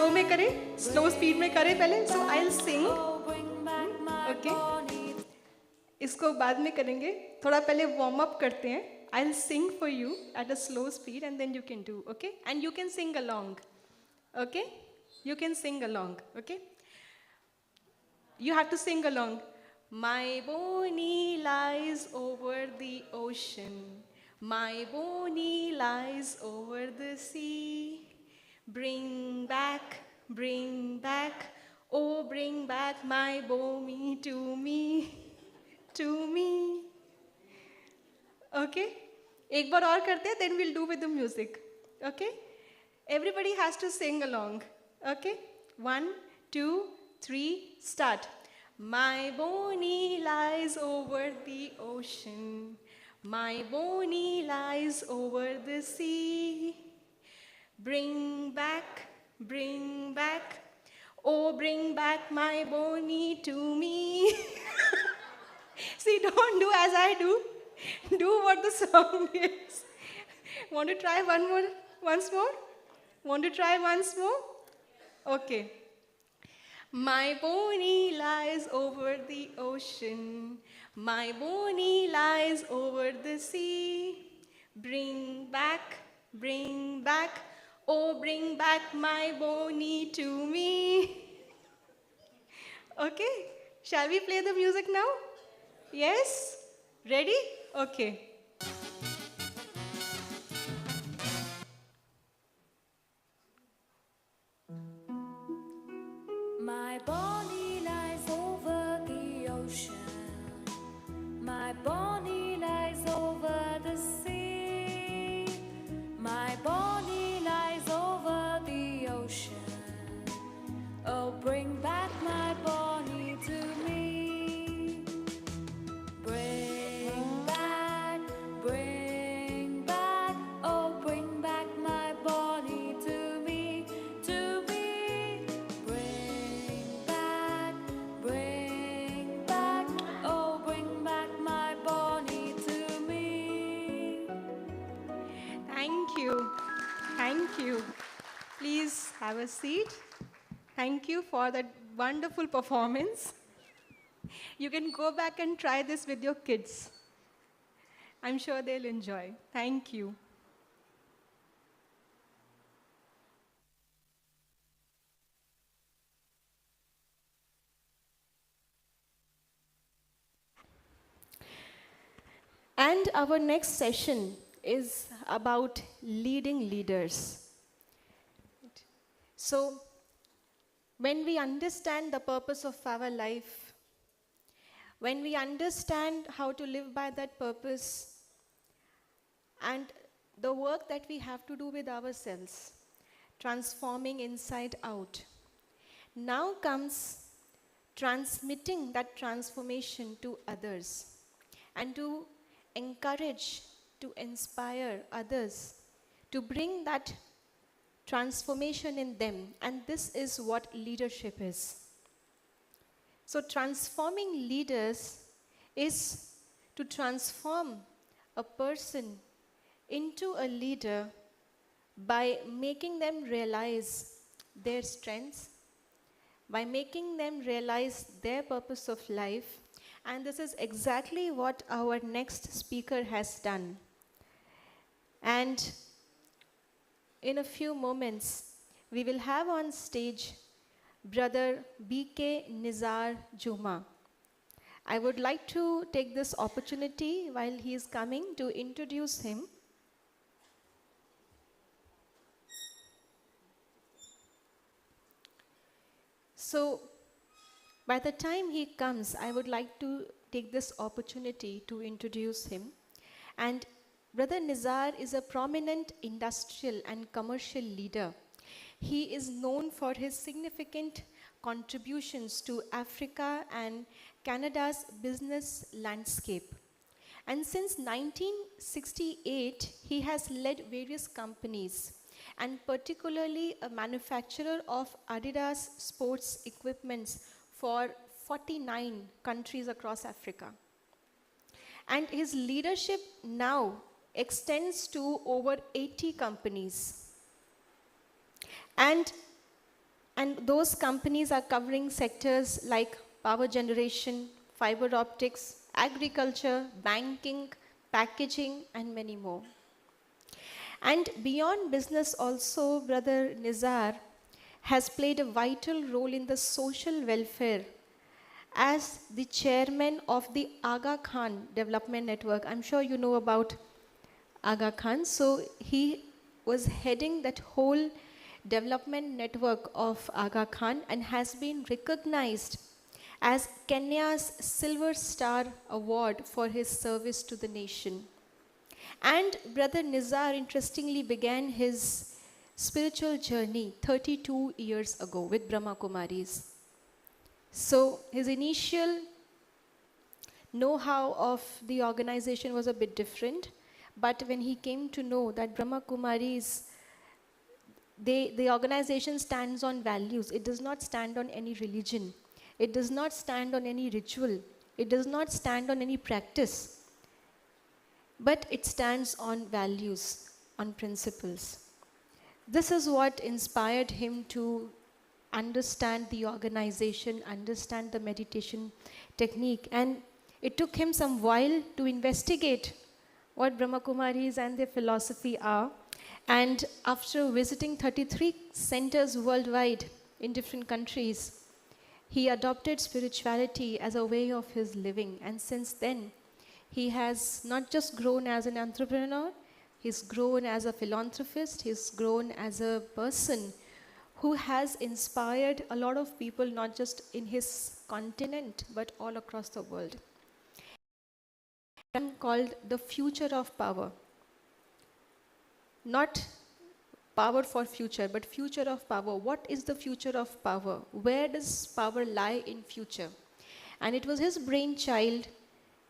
Slow में करें, slow speed में करें पहले. So I'll sing. Okay. इसको बाद में करेंगे. थोड़ा पहले वार्म अप करते हैं. I'll sing for you at a slow speed and then you can do. Okay. And you can sing along. Okay. You can sing along. Okay. You have to sing along. My bonnie lies over the ocean. My bonnie lies over the sea. Bring back, oh bring back my bonnie to me, to me. Okay? एक बार और करते हैं, then we'll do with the music. Okay? Everybody has to sing along. Okay? 1, 2, 3, start. My bonnie lies over the ocean. My bonnie lies over the sea. Bring back, oh bring back my bonnie to me. See, don't do as I do. Do what the song is. Want to try once more? Want to try once more? Okay. My bonnie lies over the ocean. My bonnie lies over the sea. Bring back, oh bring back my bonnie to me. Okay, shall we play the music now? Yes? Ready? Okay. My bonnie lies over the ocean. My bonnie lies over the sea. My bonnie lies over the ocean. Oh, bring back my bonnie to me. Bring back, oh, bring back my bonnie to me, to me. Bring back, oh, bring back my bonnie to me. Thank you. Please have a seat. Thank you for that wonderful performance. You can go back and try this with your kids. I'm sure they'll enjoy. Thank you. And our next session is about leading leaders. So, when we understand the purpose of our life, when we understand how to live by that purpose, and the work that we have to do with ourselves, transforming inside out, now comes transmitting that transformation to others and to encourage, to inspire others, to bring that transformation in them. And this is what leadership is. So transforming leaders is to transform a person into a leader by making them realize their strengths, by making them realize their purpose of life. And this is exactly what our next speaker has done. And in a few moments, we will have on stage Brother B.K. Nizar Juma. I would like to take this opportunity while he is coming to introduce him. So, by the time he comes, I would like to take this opportunity to introduce him. And Brother Nizar is a prominent industrial and commercial leader. He is known for his significant contributions to Africa and Canada's business landscape. And since 1968, he has led various companies, and particularly a manufacturer of Adidas sports equipments for 49 countries across Africa. And his leadership now extends to over 80 companies. And And those companies are covering sectors like power generation, fiber optics, agriculture, banking, packaging, and many more. And beyond business also, Brother Nizar has played a vital role in the social welfare as the chairman of the Aga Khan Development Network. I'm sure you know about Aga Khan. So he was heading that whole development network of Aga Khan and has been recognized as Kenya's Silver Star Award for his service to the nation. And Brother Nizar interestingly began his spiritual journey 32 years ago with Brahma Kumaris. So his initial know-how of the organization was a bit different, but when he came to know that Brahma Kumaris, the organization stands on values. It does not stand on any religion. It does not stand on any ritual. It does not stand on any practice. But it stands on values, on principles. This is what inspired him to understand the organization, understand the meditation technique. And it took him some while to investigate what Brahma Kumaris and their philosophy are. And after visiting 33 centers worldwide in different countries, he adopted spirituality as a way of his living. And since then, he has not just grown as an entrepreneur, he's grown as a philanthropist, he's grown as a person who has inspired a lot of people, not just in his continent, but all across the world. Called the future of power. Not power for future, but future of power. What is the future of power? Where does power lie in future? And it was his brainchild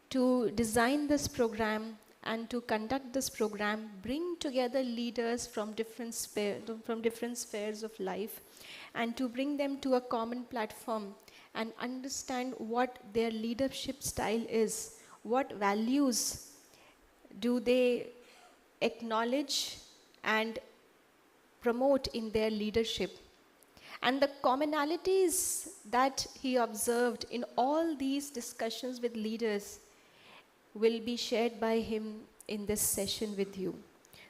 to design this program and to conduct this program, bring together leaders from different spheres of life, and to bring them to a common platform and understand what their leadership style is, what values do they acknowledge and promote in their leadership. And the commonalities that he observed in all these discussions with leaders will be shared by him in this session with you.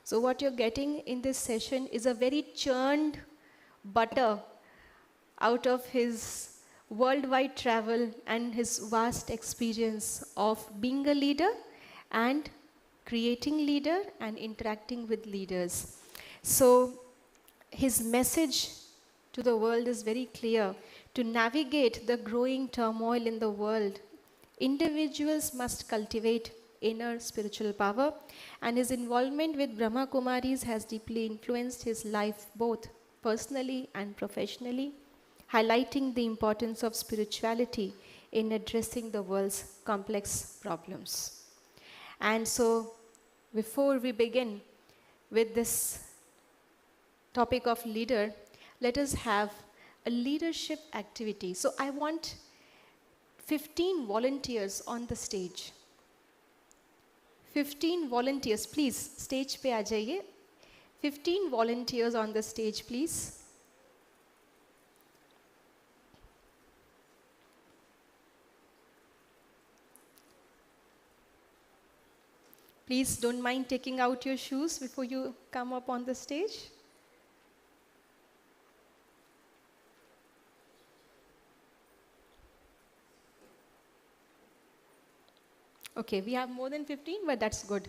So what you're getting in this session is a very churned butter out of his worldwide travel and his vast experience of being a leader and creating leader and interacting with leaders. So his message to the world is very clear. To navigate the growing turmoil in the world, individuals must cultivate inner spiritual power, and his involvement with Brahma Kumaris has deeply influenced his life both personally and professionally, highlighting the importance of spirituality in addressing the world's complex problems. And so, before we begin with this topic of leader, let us have a leadership activity. So I want 15 volunteers on the stage. 15 volunteers, please, stage pe aa jaiye. 15 volunteers on the stage, please. Please don't mind taking out your shoes before you come up on the stage. Okay, we have more than 15, but that's good.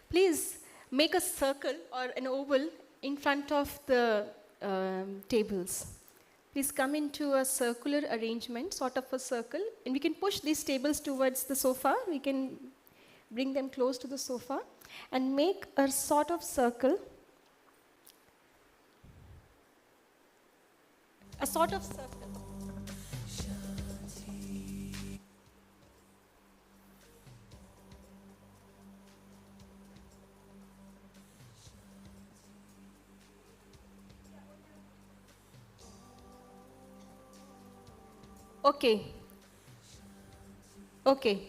Please make a circle or an oval in front of the tables. Please come into a circular arrangement, sort of a circle, and we can push these tables towards the sofa. We can bring them close to the sofa and make a sort of circle. A sort of circle. Okay. Okay.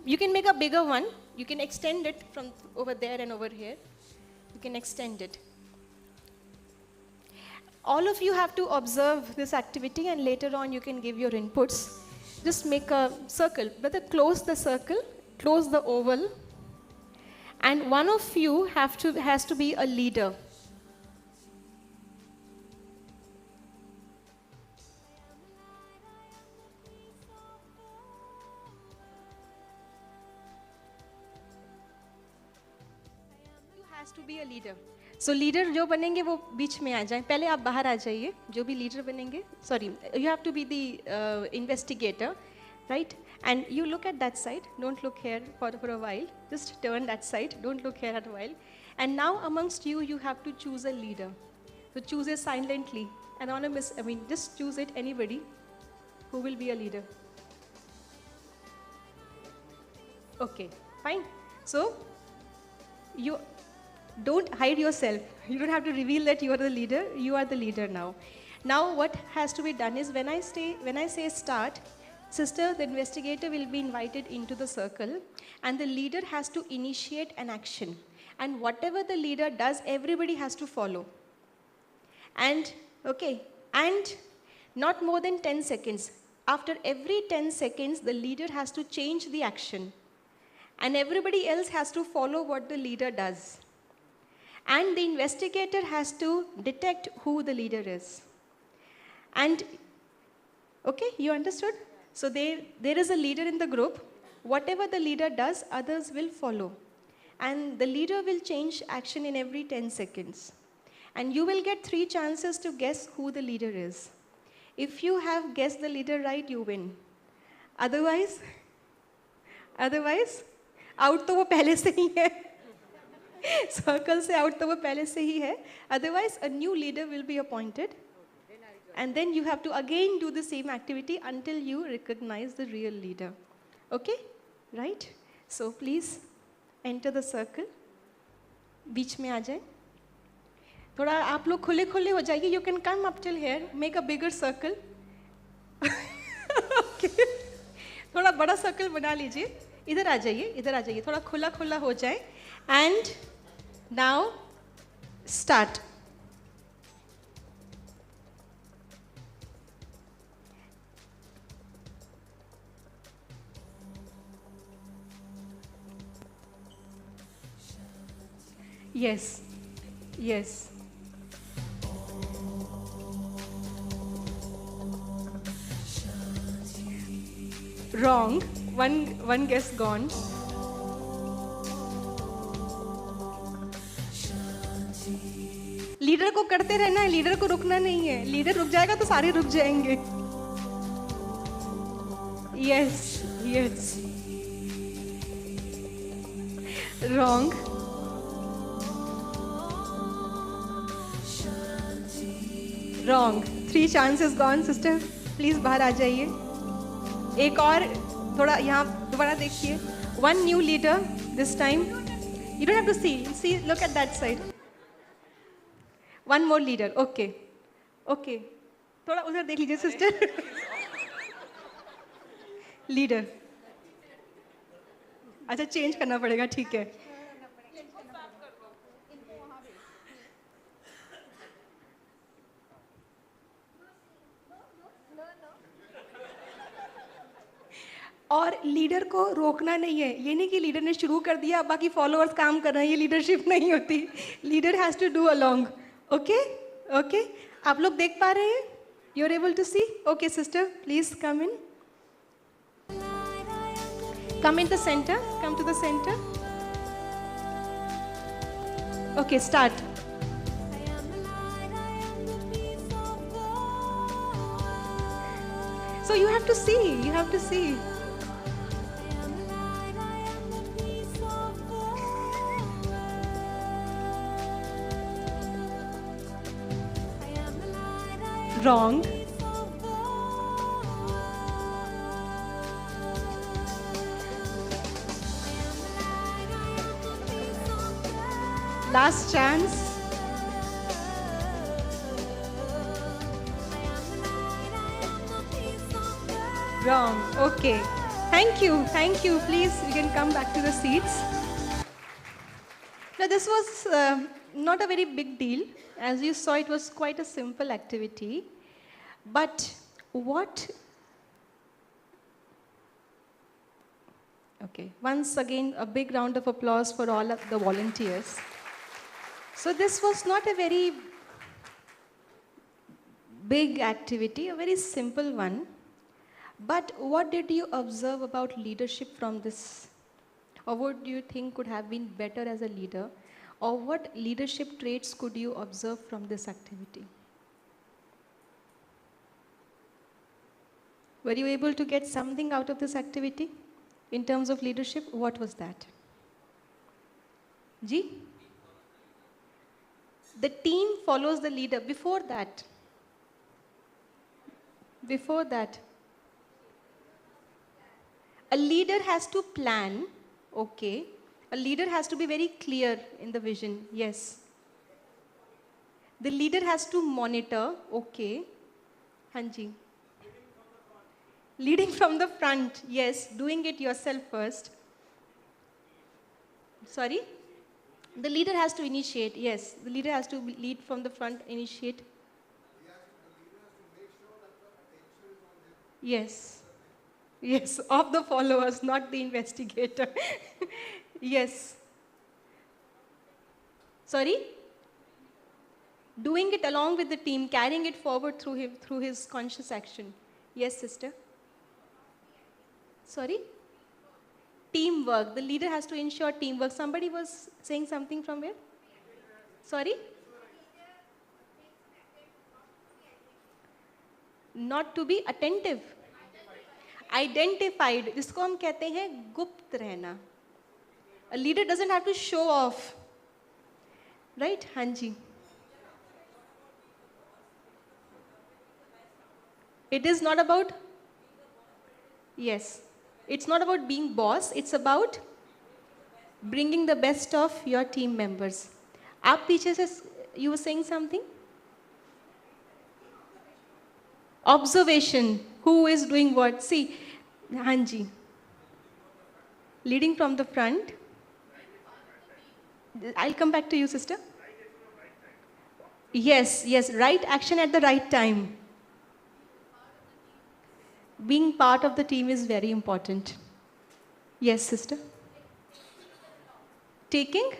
You can make a bigger one. You can extend it from over there and over here. You can extend it. All of you have to observe this activity and later on you can give your inputs. Just make a circle. Brother, close the circle, close the oval. And one of you has to be a leader. Has to be a leader. So leader जो बनेंगे वो बीच में आ जाएं. पहले आप बाहर आ जाइए. जो भी leader बनेंगे. Sorry, you have to be the investigator, right? And you look at that side. Don't look here for a while. Just turn that side. Don't look here at a while. And now amongst you, you have to choose a leader. So choose it silently. Anonymous. I mean, just choose it. Anybody who will be a leader. Okay, fine. So you don't hide yourself. You don't have to reveal that you are the leader. You are the leader now. Now what has to be done is when I say start, sister, the investigator will be invited into the circle and the leader has to initiate an action. And whatever the leader does, everybody has to follow. And, okay, and not more than 10 seconds. After every 10 seconds, the leader has to change the action. And everybody else has to follow what the leader does. And the investigator has to detect who the leader is. And, okay, you understood? So there is a leader in the group. Whatever the leader does, others will follow. And the leader will change action in every 10 seconds. And you will get 3 chances to guess who the leader is. If you have guessed the leader right, you win. Otherwise, out तो वो पहले से ही है. Circle से out तो वो पहले से ही है. Otherwise, a new leader will be appointed. And then you have to again do the same activity until you recognize the real leader. Okay? Right? So please enter the circle. बीच में आ जाए. थोड़ा आप लोग खुले हो जाइए. You can come up till here. Make a bigger circle. Okay. थोड़ा बड़ा circle बना लीजिए. इधर आ जाइए. थोड़ा खुला हो जाए. And now start. Yes. Wrong. One guess gone. Leader को करते रहना है, लीडर को रुकना नहीं है. लीडर रुक जाएगा तो सारे रुक जाएंगे. Yes. Wrong. Wrong. 3 chances gone, sister. Please बाहर आ जाइए. एक और थोड़ा यहाँ दोबारा देखिए. One new leader this time. You don't have to see. Look at that side. One more leader. Okay. थोड़ा उधर देख लीजिए, sister. Leader. अच्छा, change करना पड़ेगा, ठीक है. और लीडर को रोकना नहीं है. ये नहीं कि लीडर ने शुरू कर दिया, बाकी फॉलोअर्स काम कर रहे हैं. ये लीडरशिप नहीं होती. Leader has to do along. Okay. आप लोग देख पा रहे हैं? You are able to see? Okay sister, please come in. Come in the center. Come to the center. Okay, start. So you have to see. Wrong. Last chance. Wrong. Okay. Thank you. Please, you can come back to the seats. Now, this was not a very big deal. As you saw, it was quite a simple activity. But what... Okay, once again, a big round of applause for all of the volunteers. So this was not a very big activity, a very simple one. But what did you observe about leadership from this? Or what do you think could have been better as a leader? Or what leadership traits could you observe from this activity? Were you able to get something out of this activity in terms of leadership? What was that? Ji? The team follows the leader. Before that, a leader has to plan, okay. A leader has to be very clear in the vision, yes. The leader has to monitor, okay. Hanji. Leading from the front, yes. Doing it yourself first. Sorry? The leader has to initiate, yes. The leader has to lead from the front, initiate. Yes. Yes, of the followers, not the investigator. Yes. Sorry? Doing it along with the team, carrying it forward through his conscious action. Yes, sister? Sorry? Teamwork. The leader has to ensure teamwork. Somebody was saying something from where? Sorry? Not to be attentive. Identified. इसको हम कहते हैं गुप्त रहना. A leader doesn't have to show off. Right? Hanji. It is not about... Yes. It's not about being boss. It's about bringing the best of your team members. आप पीछे से... You were saying something? Observation. Who is doing what? See, Hanji. Leading from the front. I'll come back to you, sister. Yes, yes. Right action at the right time. Being part of the team is very important. Yes, sister. Taking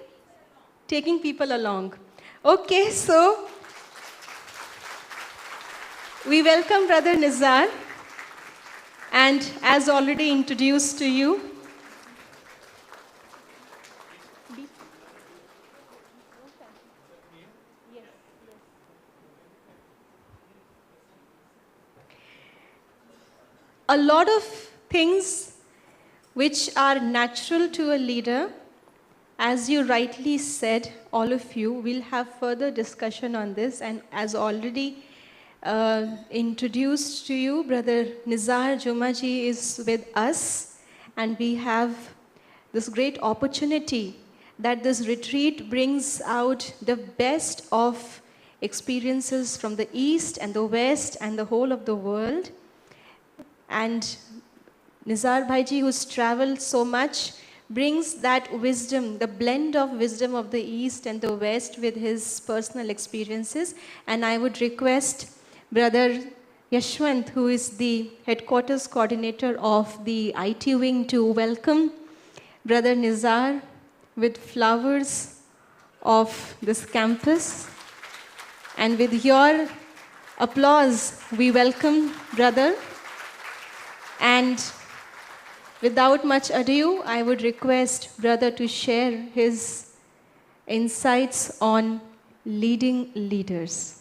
people along. Okay, so we welcome Brother Nizar, and as already introduced to you, a lot of things which are natural to a leader, as you rightly said, all of you, will have further discussion on this, and as already introduced to you, Brother Nizar Jumaji is with us, and we have this great opportunity that this retreat brings out the best of experiences from the East and the West and the whole of the world. And Nizar Bhaiji, who's traveled so much, brings that wisdom, the blend of wisdom of the East and the West with his personal experiences. And I would request Brother Yashwant, who is the headquarters coordinator of the IT wing, to welcome Brother Nizar with flowers of this campus. And with your applause, we welcome Brother. And without much ado, I would request Brother to share his insights on leading leaders.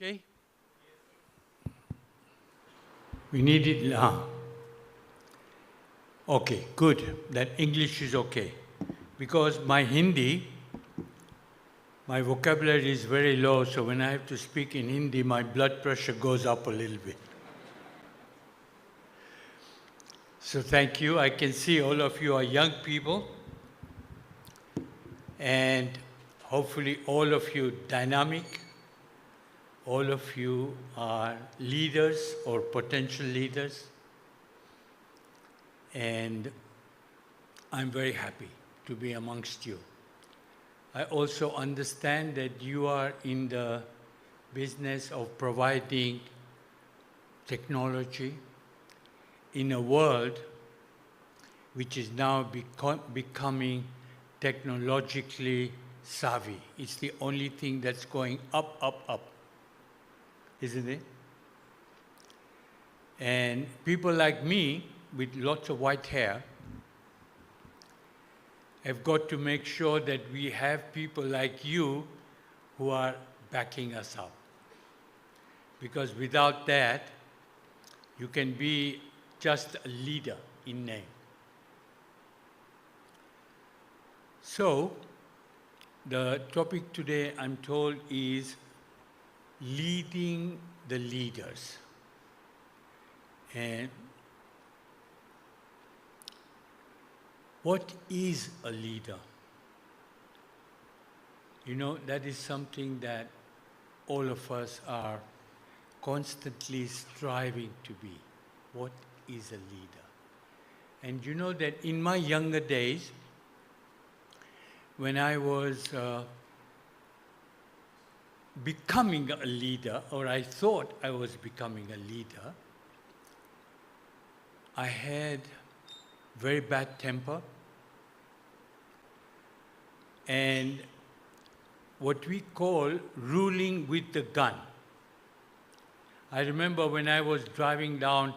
Okay? We need it. Okay, good. That English is okay. Because my Hindi, my vocabulary is very low, so when I have to speak in Hindi, my blood pressure goes up a little bit. So thank you. I can see all of you are young people, and hopefully all of you dynamic, all of you are leaders or potential leaders, and I'm very happy to be amongst you. I also understand that you are in the business of providing technology in a world which is now becoming technologically savvy. It's the only thing that's going up, up, up, isn't it? And people like me, with lots of white hair, have got to make sure that we have people like you who are backing us up. Because without that, you can be just a leader in name. So, the topic today, I'm told, is leading the leaders. And what is a leader? You know, that is something that all of us are constantly striving to be. What is a leader? And you know that in my younger days, when I was becoming a leader, or I thought I was becoming a leader, I had very bad temper and what we call ruling with the gun. I remember when I was driving down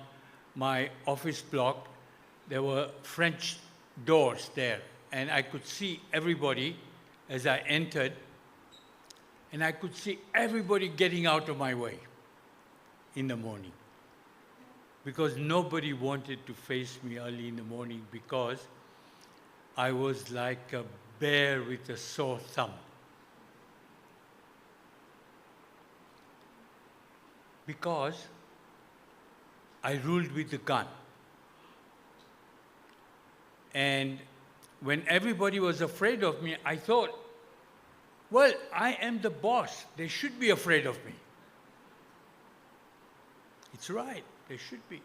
my office block, there were French doors there, and I could see everybody as I entered, and I could see everybody getting out of my way in the morning. Because nobody wanted to face me early in the morning because I was like a bear with a sore thumb. Because I ruled with the gun. And when everybody was afraid of me, I thought, well, I am the boss. They should be afraid of me. It's right, they should be.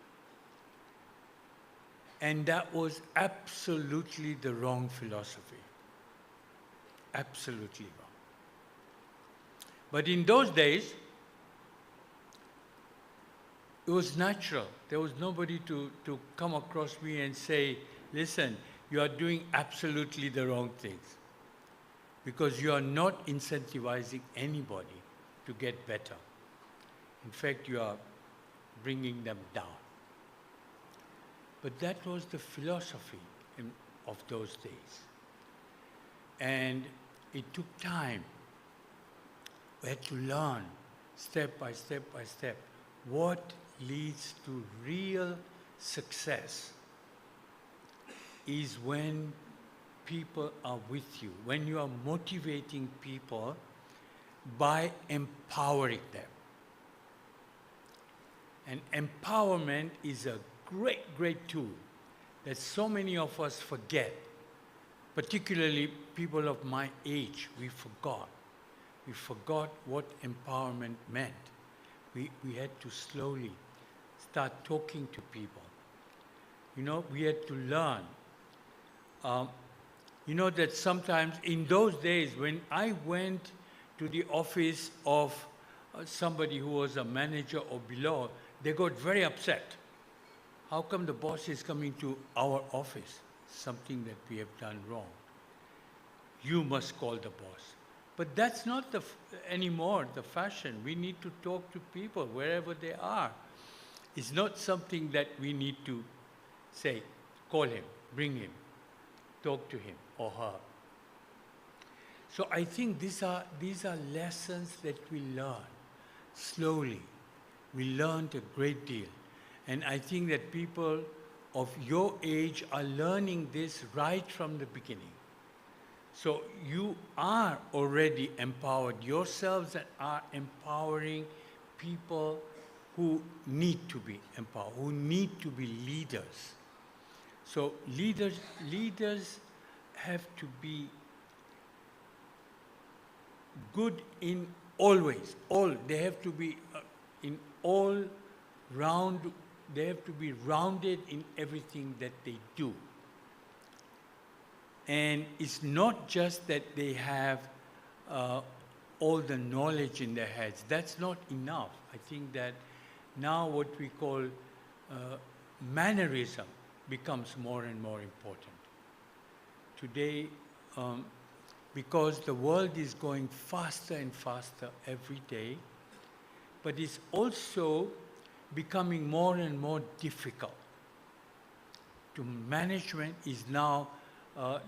And that was absolutely the wrong philosophy. Absolutely wrong. But in those days, it was natural. There was nobody to come across me and say, listen, you are doing absolutely the wrong things. Because you are not incentivizing anybody to get better. In fact, you are bringing them down. But that was the philosophy of those days. And it took time. We had to learn step by step by step what leads to real success is when people are with you, when you are motivating people by empowering them. And empowerment is a great, great tool that so many of us forget, particularly people of my age. We forgot. We forgot what empowerment meant. We had to slowly start talking to people. You know, we had to learn. You know that sometimes in those days when I went to the office of somebody who was a manager or below, they got very upset. How come the boss is coming to our office? Something that we have done wrong. You must call the boss. But that's not anymore the fashion. We need to talk to people wherever they are. It's not something that we need to say, call him, bring him, talk to him or her. So I think these are lessons that we learn slowly. We learned a great deal. And I think that people of your age are learning this right from the beginning. So you are already empowered yourselves and are empowering people who need to be empowered, who need to be leaders. So leaders have to be good in always, all. They have to be in all round, they have to be rounded in everything that they do. And it's not just that they have all the knowledge in their heads. That's not enough. I think that now what we call mannerism becomes more and more important. Today, because the world is going faster and faster every day, but it's also becoming more and more difficult. Management is now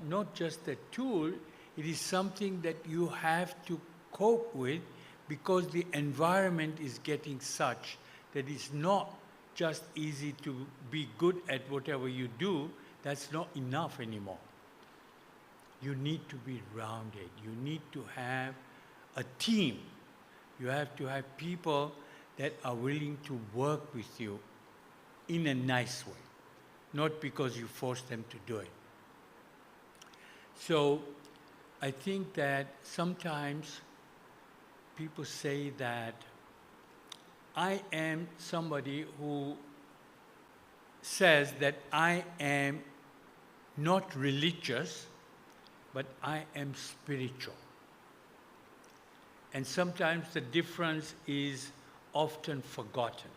not just a tool, it is something that you have to cope with because the environment is getting such that it's not just easy to be good at whatever you do. That's not enough anymore. You need to be rounded. You need to have a team. You have to have people that are willing to work with you in a nice way, not because you force them to do it. So I think that sometimes people say that I am somebody who says that I am not religious, but I am spiritual. And sometimes the difference is often forgotten.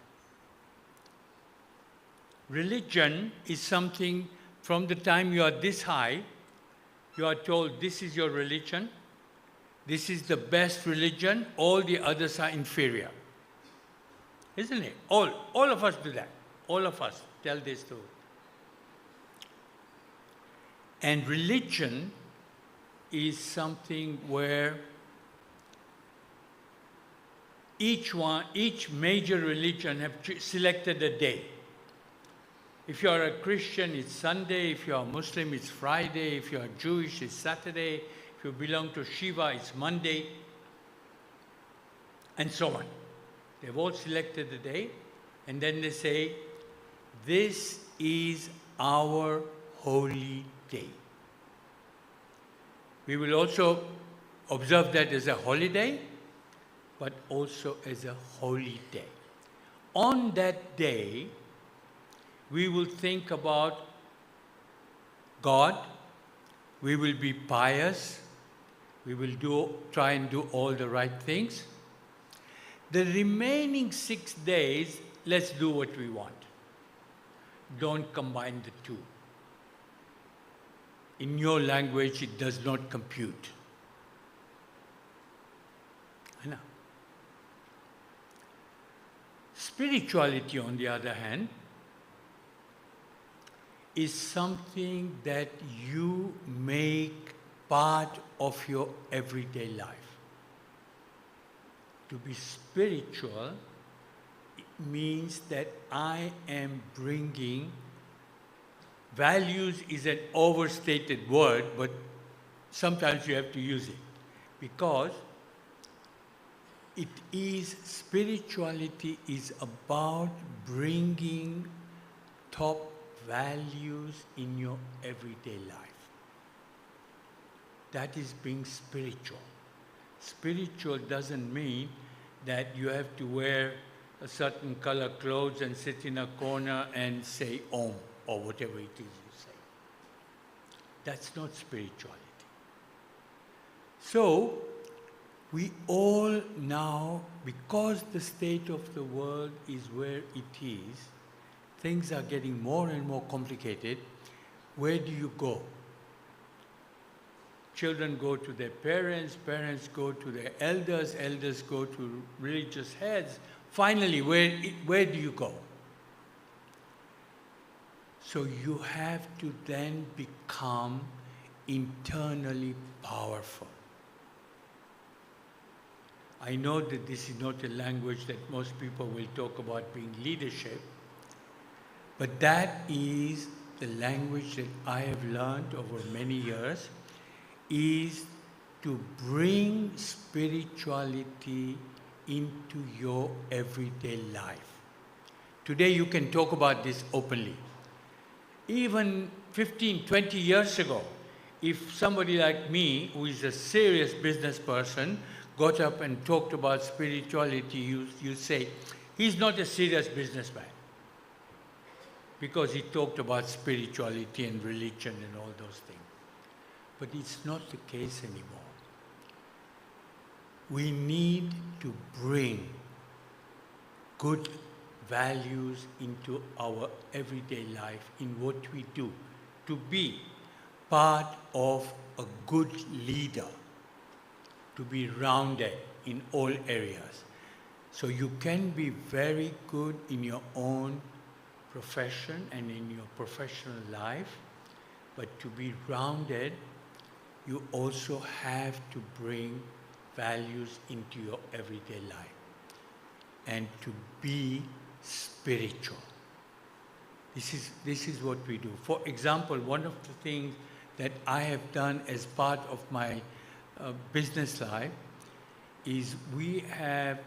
Religion is something from the time you are this high, you are told this is your religion, this is the best religion, all the others are inferior. Isn't it? All of us do that. All of us tell this too. And religion is something where each major religion have selected a day. If you are a Christian, it's Sunday. If you are a Muslim, it's Friday. If you are Jewish, it's Saturday. If you belong to Shiva, it's Monday. And so on. They've all selected a day. And then they say, this is our holy day. We will also observe that as a holiday, but also as a holy day. On that day, we will think about God, we will be pious, we will try and do all the right things. The remaining 6 days, let's do what we want. Don't combine the two. In your language, it does not compute. I know. Spirituality, on the other hand, is something that you make part of your everyday life. To be spiritual means that I am bringing, values is an overstated word, but sometimes you have to use it, because spirituality is about bringing top values in your everyday life. That is being spiritual. Spiritual doesn't mean that you have to wear a certain color clothes and sit in a corner and say Om or whatever it is you say. That's not spirituality. So, we all now, because the state of the world is where it is, things are getting more and more complicated. Where do you go? Children go to their parents, parents go to their elders, elders go to religious heads. Finally, where do you go? So you have to then become internally powerful. I know that this is not a language that most people will talk about being leadership, but that is the language that I have learned over many years, is to bring spirituality into your everyday life. Today you can talk about this openly. even 15, 20 years ago, if somebody like me, who is a serious business person, got up and talked about spirituality, you say, he's not a serious businessman. Because he talked about spirituality and religion and all those things. But it's not the case anymore. We need to bring good values into our everyday life in what we do, to be part of a good leader, to be rounded in all areas. So you can be very good in your own profession and in your professional life, but to be rounded, you also have to bring values into your everyday life and to be spiritual. This is what we do. For example, one of the things that I have done as part of my business life is we have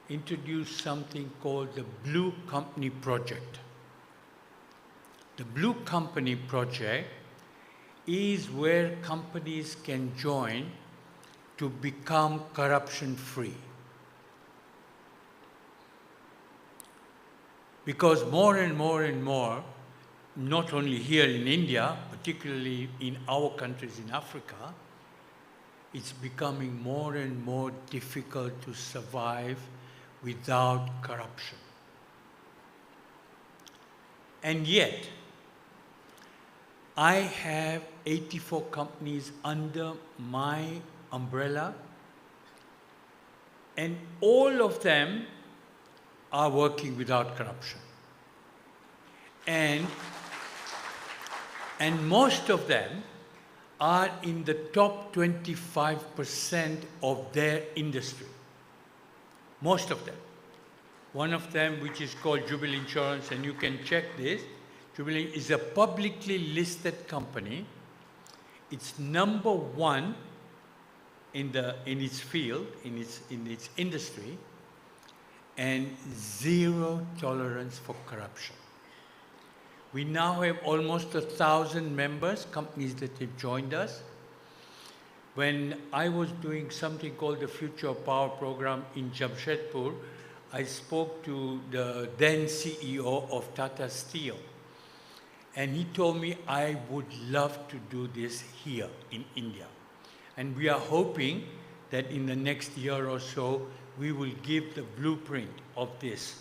introduced something called the Blue Company Project. The Blue Company Project is where companies can join to become corruption-free. Because more and more and more, not only here in India, particularly in our countries in Africa, it's becoming more and more difficult to survive without corruption. And yet, I have 84 companies under my umbrella, and all of them are working without corruption. And most of them are in the top 25% of their industry. Most of them. One of them, which is called Jubilee Insurance, and you can check this. Jubilee is a publicly listed company. It's number one in its field, in its industry, and zero tolerance for corruption. We now have almost 1,000 members, companies that have joined us. When I was doing something called the Future of Power program in Jamshedpur, I spoke to the then CEO of Tata Steel. And he told me, I would love to do this here in India. And we are hoping that in the next year or so, we will give the blueprint of this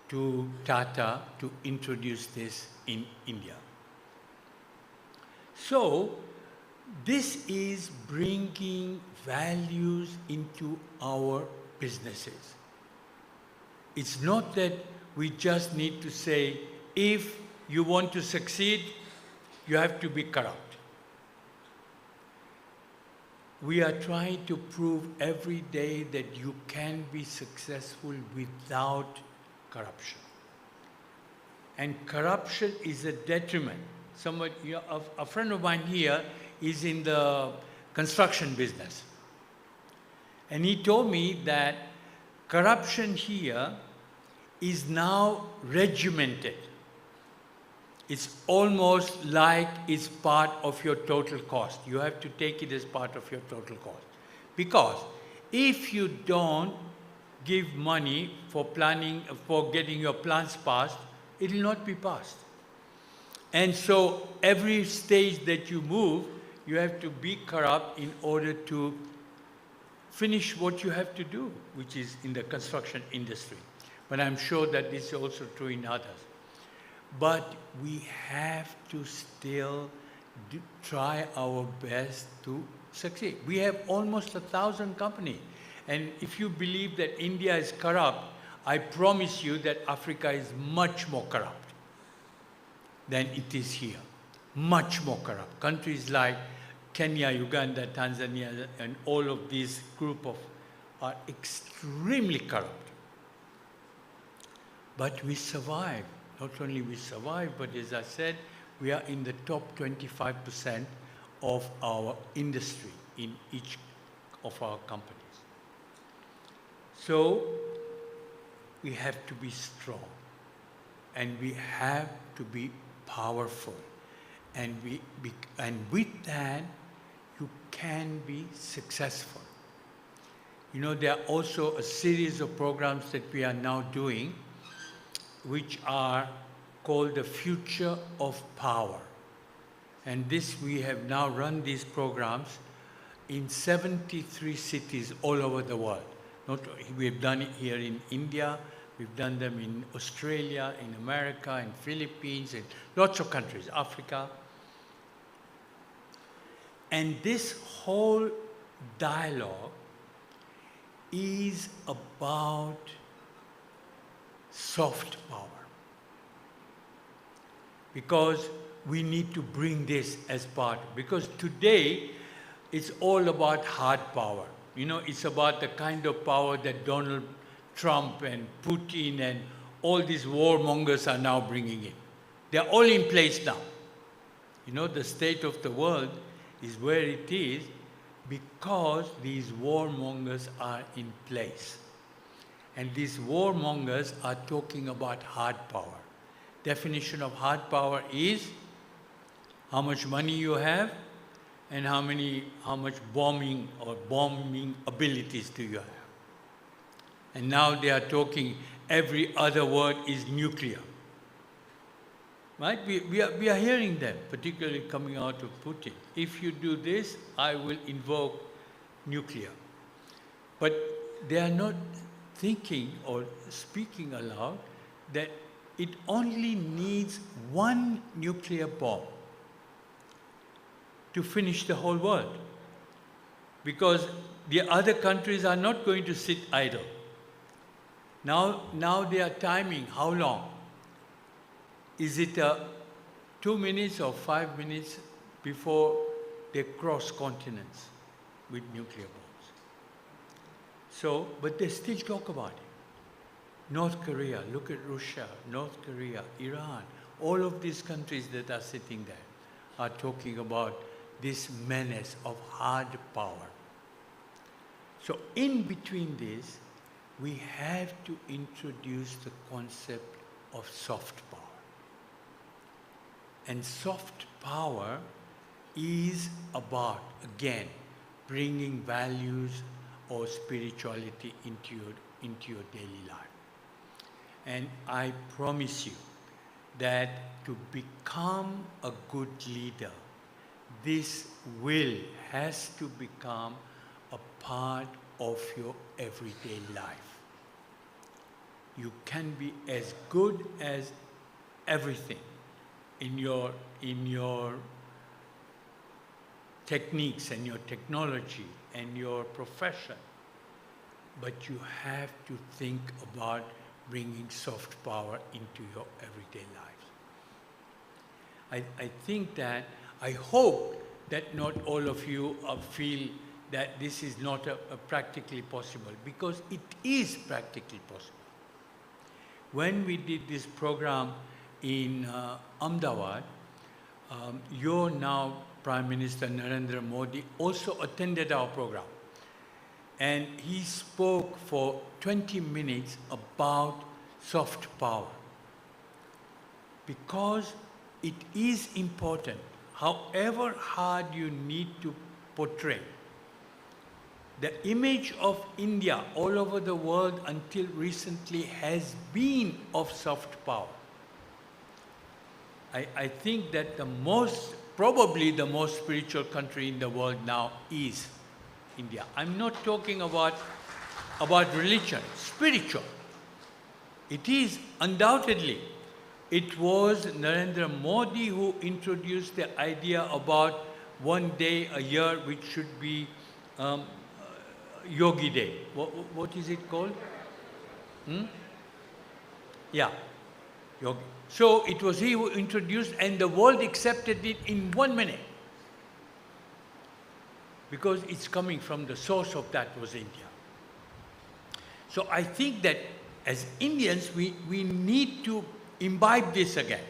to Tata to introduce this in India. So, this is bringing values into our businesses. It's not that we just need to say, if you want to succeed, you have to be corrupt. We are trying to prove every day that you can be successful without corruption. And corruption is a detriment. A friend of mine here is in the construction business. And he told me that corruption here is now regimented. It's almost like it's part of your total cost. You have to take it as part of your total cost. Because if you don't give money for planning, for getting your plans passed, it will not be passed. And so every stage that you move, you have to be corrupt in order to finish what you have to do, which is in the construction industry. But I'm sure that this is also true in others. But we have to still try our best to succeed. We have almost 1,000 companies. And if you believe that India is corrupt, I promise you that Africa is much more corrupt than it is here. Much more corrupt. Countries like Kenya, Uganda, Tanzania, and all of these group of are extremely corrupt. But we survive. Not only we survive, but as I said, we are in the top 25% of our industry in each of our companies. So we have to be strong, and we have to be powerful. And, and with that, you can be successful. You know, there are also a series of programs that we are now doing, which are called the Future of Power. And this, we have now run these programs in 73 cities all over the world. We have done it here in India, we've done them in Australia, in America, in Philippines, in lots of countries, Africa. And this whole dialogue is about soft power. Because we need to bring this as part. Because today, it's all about hard power. You know, it's about the kind of power that Donald Trump and Putin and all these warmongers are now bringing in. They're all in place now. You know, the state of the world is where it is because these warmongers are in place. And these warmongers are talking about hard power. Definition of hard power is how much money you have and how much bombing or bombing abilities do you have. And now they are talking, every other word is nuclear. Right? We are hearing them, particularly coming out of Putin. If you do this, I will invoke nuclear. But they are not thinking or speaking aloud that it only needs one nuclear bomb to finish the whole world. Because the other countries are not going to sit idle. Now they are timing how long? Is it 2 minutes or 5 minutes before they cross continents with nuclear bombs? So, but they still talk about it. North Korea, look at Russia, North Korea, Iran, all of these countries that are sitting there are talking about this menace of hard power. So in between this, we have to introduce the concept of soft power. And soft power is about, again, bringing values or spirituality into your daily life. And I promise you that to become a good leader, this has to become a part of your everyday life. You can be as good as everything in your techniques and your technology and your profession, but you have to think about bringing soft power into your everyday lives. I think that, I hope that not all of you feel that this is not practically possible, because it is practically possible. When we did this program in Ahmedabad, your now Prime Minister Narendra Modi also attended our program. And he spoke for 20 minutes about soft power. Because it is important, however hard you need to portray. The image of India all over the world until recently has been of soft power. I think that probably the most spiritual country in the world now is India. I'm not talking about religion, spiritual. It is undoubtedly. It was Narendra Modi who introduced the idea about one day a year which should be Yogi Day. What is it called? Yeah, Yogi. So it was he who introduced, and the world accepted it in 1 minute. Because it's coming from the source of that was India. So I think that as Indians, we need to imbibe this again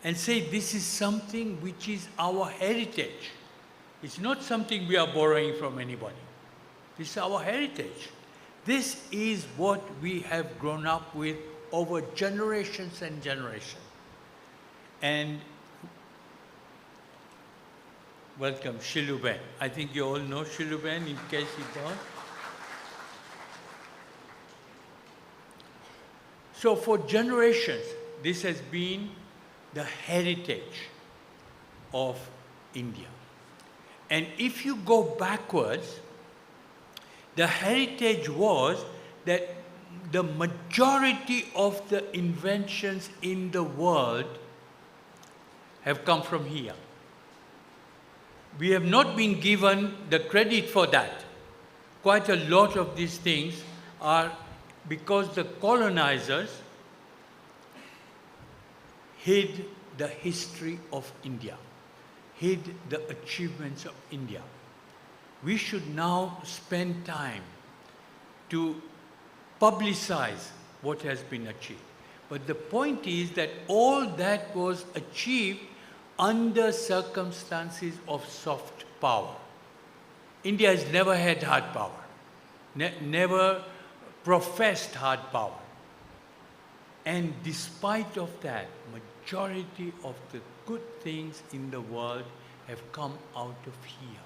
and say this is something which is our heritage. It's not something we are borrowing from anybody. This is our heritage. This is what we have grown up with over generations and generations. And welcome, Shiluben. I think you all know Shiluben, in case you don't. So for generations, this has been the heritage of India. And if you go backwards, the heritage was that the majority of the inventions in the world have come from here. We have not been given the credit for that. Quite a lot of these things are because the colonizers hid the history of India, hid the achievements of India. We should now spend time to publicize what has been achieved. But the point is that all that was achieved under circumstances of soft power. India has never had hard power, never professed hard power. And despite of that, majority of the good things in the world have come out of here.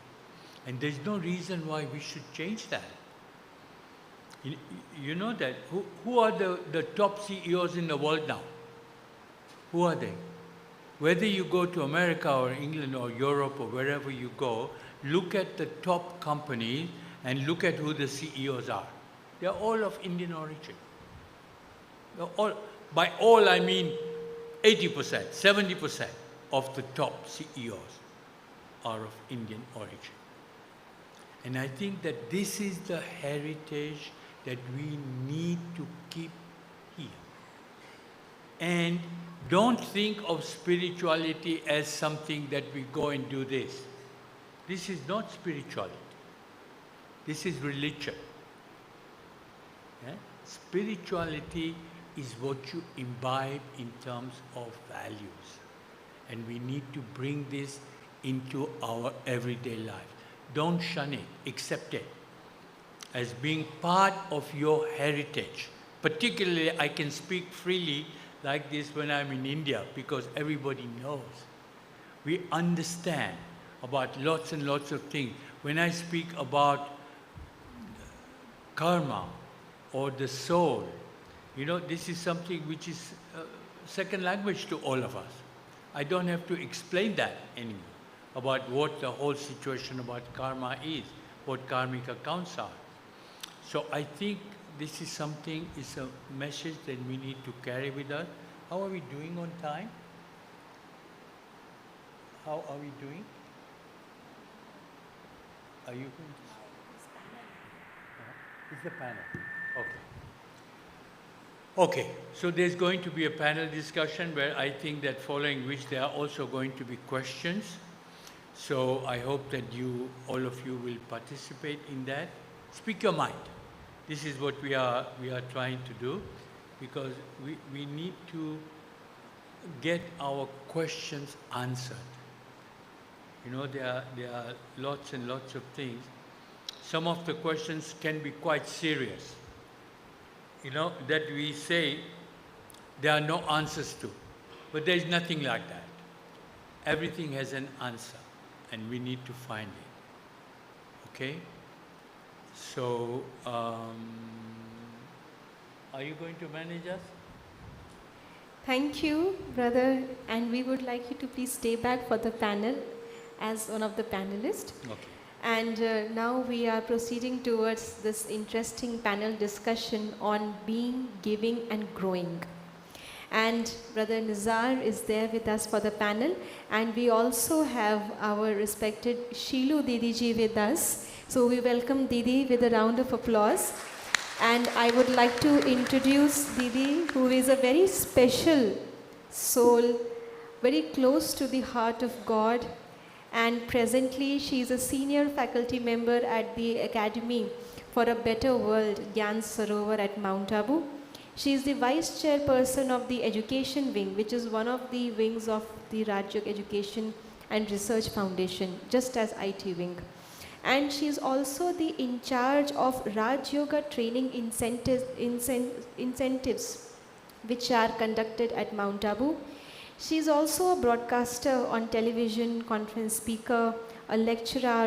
And there's no reason why we should change that. You know that? Who are the top CEOs in the world now? Who are they? Whether you go to America or England or Europe or wherever you go, look at the top companies and look at who the CEOs are. They're all of Indian origin. By all I mean 80%, 70% of the top CEOs are of Indian origin. And I think that this is the heritage that we need to keep here. And don't think of spirituality as something that we go and do this. This is not spirituality. This is religion. Yeah? Spirituality is what you imbibe in terms of values. And we need to bring this into our everyday life. Don't shun it, accept it as being part of your heritage. Particularly, I can speak freely like this when I'm in India because everybody knows. We understand about lots and lots of things. When I speak about karma or the soul, you know, this is something which is second language to all of us. I don't have to explain that anymore, about what the whole situation about karma is, what karmic accounts are. So I think this is something, it's a message that we need to carry with us. How are we doing on time? How are we doing? Are you going to? It's the panel. Okay. Okay, so there's going to be a panel discussion where I think that following which there are also going to be questions. So I hope that all of you will participate in that. Speak your mind. This is what we are trying to do, because we need to get our questions answered. You know, there are lots and lots of things. Some of the questions can be quite serious. You know, that we say there are no answers to. But there is nothing like that. Everything has an answer, and we need to find it. Okay? So, are you going to manage us? Thank you, brother. And we would like you to please stay back for the panel as one of the panelists. Okay. And now we are proceeding towards this interesting panel discussion on being, giving and growing. And Brother Nizar is there with us for the panel. And we also have our respected Shilu Didiji with us. So we welcome Didi with a round of applause. And I would like to introduce Didi, who is a very special soul, very close to the heart of God. And presently, she is a senior faculty member at the Academy for a Better World, Gyan Sarovar at Mount Abu. She is the vice chairperson of the Education Wing, which is one of the wings of the Rajyog Education and Research Foundation, just as IT Wing. And she is also the in charge of Raj Yoga training incentives which are conducted at Mount Abu. She is also a broadcaster on television, conference speaker, a lecturer,